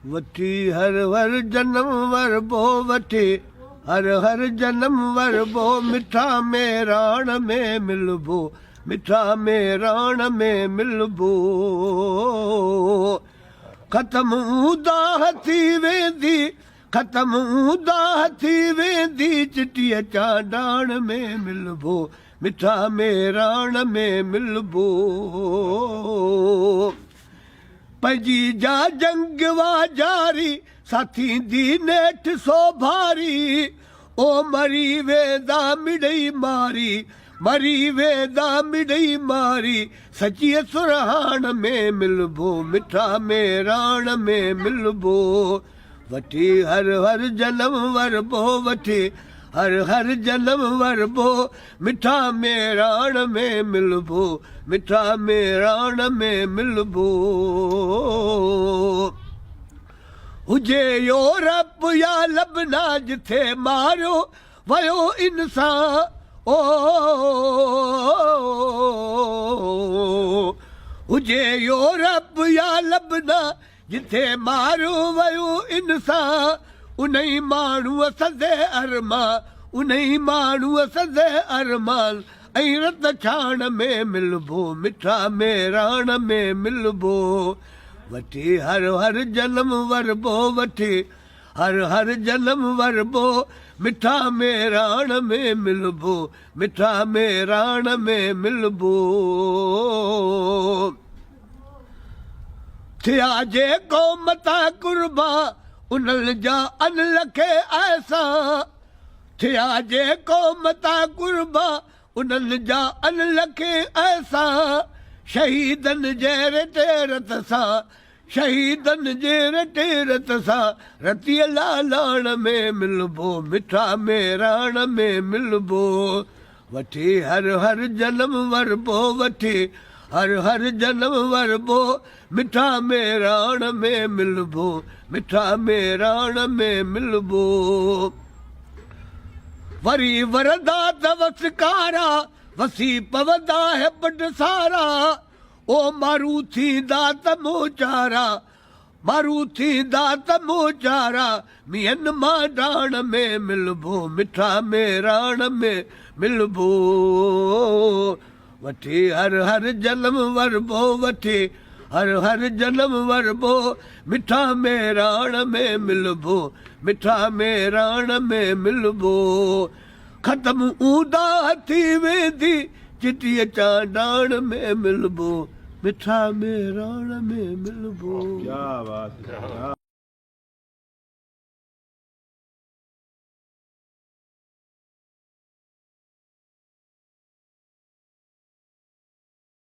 वठी हर हर जन्म वरबो वठी हर हर जन्म वरबो मिठा में राण में मिलबो मिठा में राण में मिलबो ख़त्म उदाह थी वेंदी ख़त्म उदाह थी वेंदी चिटीअ चांडाण में मिलबो मिठा में राण में मिलबो पंहिंजी जा जंग वा जारी साथी दी नेठ सो भारी ओ मरी वेंदा मिड़ई मारी मरी वेंदा मिड़ई मारी सची सुरहाण में मिलबो मिठा में राण में मिलबो वठी हर हर जन्म वरबो वठी हर हर जन्म वरबो मिठा में राण में मिलबो मिठा में राण में मिलबो हुजे यूरोप या लबना जिथे मारियो वयो इंसान ओ हुजे यूरोप या लबना जिथे मारियो वयो इंसान उन्हीं माण्हूअ सदे अरमान उन्हीं माण्हूअ सदे अरमान ऐं रत छाण में मिलबो मिठा में राण में मिलबो वठी हर हर जन्म वरबो वठी हर हर जन्म वरबो मिठा में राण में मिलबो मिठा में राण में मिलबो थिया जे क़ौमता कुर्बा उन्हनि जा अन लखे ऐसा थिया जे क़ौमता कुर्बा उन्हनि जा अन लखे ऐसा शहीदनि जे रत सां शहीदनि जे रत सां रतीअ लालाण में मिलबो मिठा में राण में मिलबो वठी हर हर जन्म वरबो वठी हर हर जन्म वरबो मिठा में राण में मिलबो मिठा में राण में मिलबो वरी वरदा तवसकारा वसी पवदा है बड सारा ओ मारू थींदा त मोचारा मारू थींदा त मोचारा मियन मां डाण में मिलबो मिठा में राण में मिलबो वठी हर हर जन्म वरबो वठी हर हर जन्म वरबो मिठा में राण में मिलबो मिठा में राण में मिलबो ख़त्म उदाह थी वेंदी चिटीअ चांडाण में मिलबो मिठा में राण में मिलबो। क्या बात है।